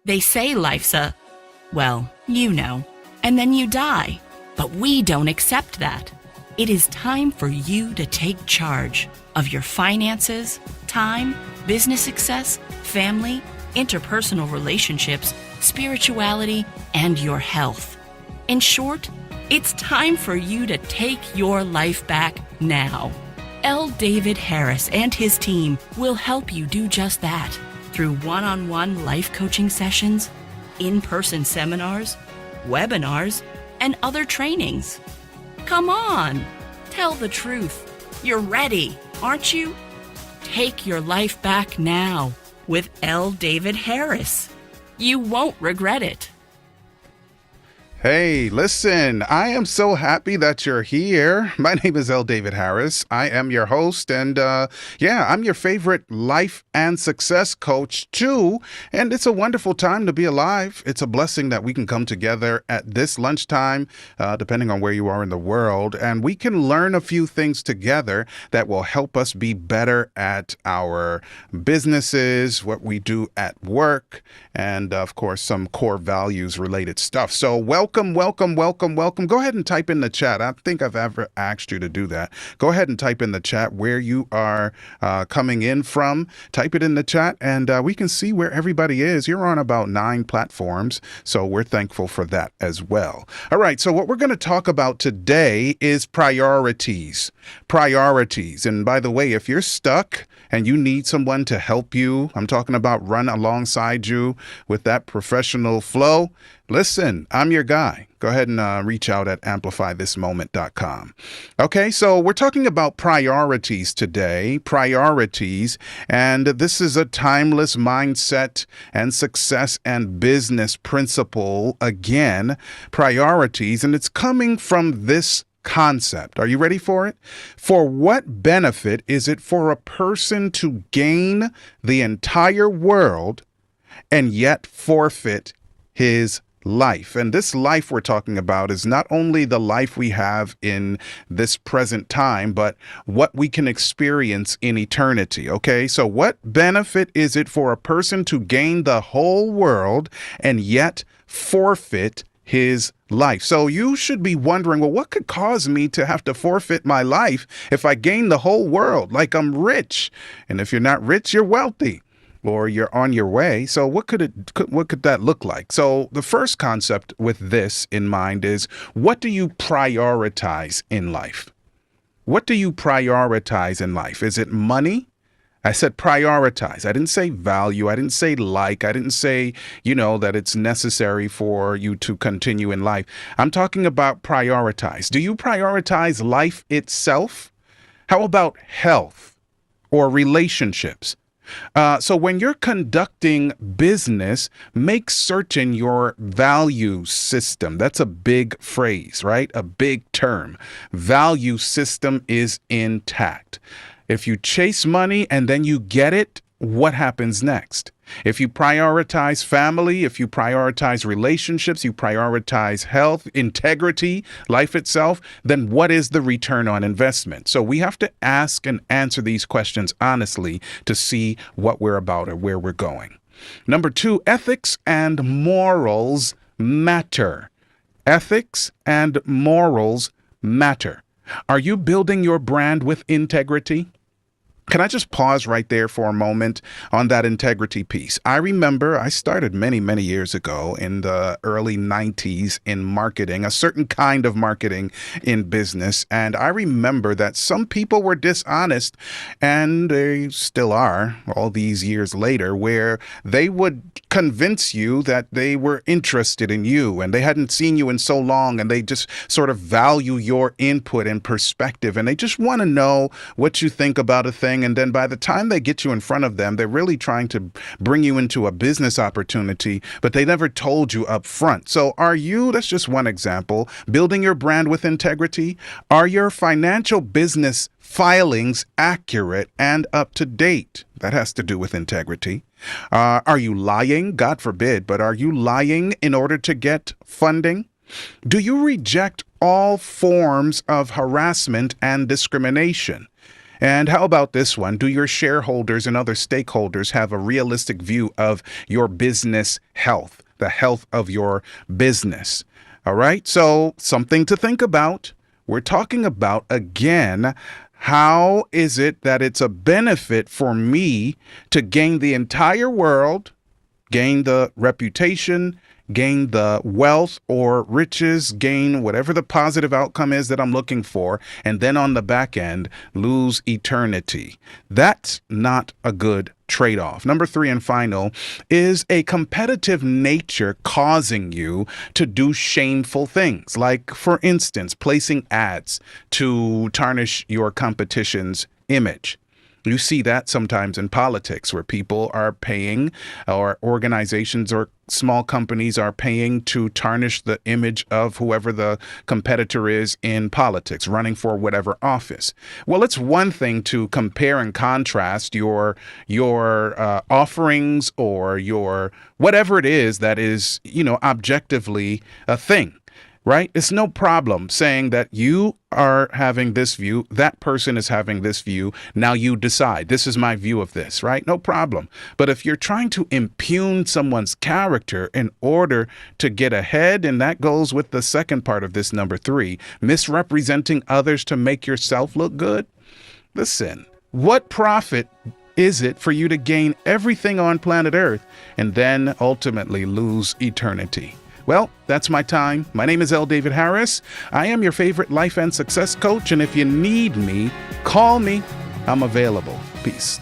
They say life's well, you know, and then you die. But we don't accept that. It is time for you to take charge of your finances, time, business success, family, interpersonal relationships, spirituality, and your health. In short, it's time for you to take your life back now. L. David Harris and his team will help you do just that through one-on-one life coaching sessions, in-person seminars, webinars, and other trainings. Come on, tell the truth. You're ready, aren't you? Take your life back now with L. David Harris. You won't regret it. Hey, listen, I am so happy that you're here. My name is L. David Harris. I am your host, and I'm your favorite life and success coach too. And it's a wonderful time to be alive. It's a blessing that we can come together at this lunchtime, depending on where you are in the world, and we can learn a few things together that will help us be better at our businesses, what we do at work, and of course, some core values related stuff. So welcome. Go ahead and type in the chat. I think I've ever asked you to do that. Go ahead and type in the chat where you are coming in from. Type it in the chat, and we can see where everybody is. You're on about 9 platforms, so we're thankful for that as well. All right, so what we're going to talk about today is priorities. Priorities. And by the way, if you're stuck and you need someone to help you, I'm talking about run alongside you with that professional flow, listen, I'm your guy. Go ahead and reach out at amplifythismoment.com. Okay, so we're talking about priorities today, priorities, and this is a timeless mindset and success and business principle. Again, priorities, and it's coming from this concept. Are you ready for it? For what benefit is it for a person to gain the entire world and yet forfeit his life? And this life we're talking about is not only the life we have in this present time, but what we can experience in eternity. Okay, so what benefit is it for a person to gain the whole world and yet forfeit his life? So you should be wondering, well, what could cause me to have to forfeit my life if I gain the whole world? Like, I'm rich. And if you're not rich, you're wealthy, or you're on your way. So what could that look like? So the first concept with this in mind is, what do you prioritize in life? What do you prioritize in life? Is it money? I said prioritize. I didn't say value. I didn't say like. I didn't say, that it's necessary for you to continue in life. I'm talking about prioritize. Do you prioritize life itself? How about health or relationships? So when you're conducting business, make certain your value system. That's a big phrase, right? A big term. Value system is intact. If you chase money and then you get it, what happens next? If you prioritize family, if you prioritize relationships, you prioritize health, integrity, life itself, then what is the return on investment? So we have to ask and answer these questions honestly to see what we're about or where we're going. Number 2, ethics and morals matter. Ethics and morals matter. Are you building your brand with integrity? Can I just pause right there for a moment on that integrity piece? I remember I started many, many years ago in the early 90s in marketing, a certain kind of marketing in business. And I remember that some people were dishonest, and they still are all these years later, where they would convince you that they were interested in you and they hadn't seen you in so long, and they just sort of value your input and perspective, and they just want to know what you think about a thing. And then by the time they get you in front of them, they're really trying to bring you into a business opportunity, but they never told you up front. So are you, that's just one example, building your brand with integrity? Are your financial business filings accurate and up to date? That has to do with integrity. Are you lying? God forbid, but are you lying in order to get funding? Do you reject all forms of harassment and discrimination? And how about this one? Do your shareholders and other stakeholders have a realistic view of your business health, the health of your business? All right. So something to think about. We're talking about, again, how is it that it's a benefit for me to gain the entire world, gain the reputation, gain the wealth or riches, gain whatever the positive outcome is that I'm looking for, and then on the back end, lose eternity? That's not a good trade-off. Number 3 and final, is a competitive nature causing you to do shameful things? Like, for instance, placing ads to tarnish your competition's image. You see that sometimes in politics where people are paying, or organizations or small companies are paying to tarnish the image of whoever the competitor is in politics, running for whatever office. Well, it's one thing to compare and contrast your offerings or your whatever it is that is, objectively a thing. Right? It's no problem saying that you are having this view, that person is having this view. Now you decide, this is my view of this, right? No problem. But if you're trying to impugn someone's character in order to get ahead, and that goes with the second part of this number 3, misrepresenting others to make yourself look good. Listen, what profit is it for you to gain everything on planet Earth and then ultimately lose eternity? Well, that's my time. My name is L. David Harris. I am your favorite life and success coach, and if you need me, call me. I'm available. Peace.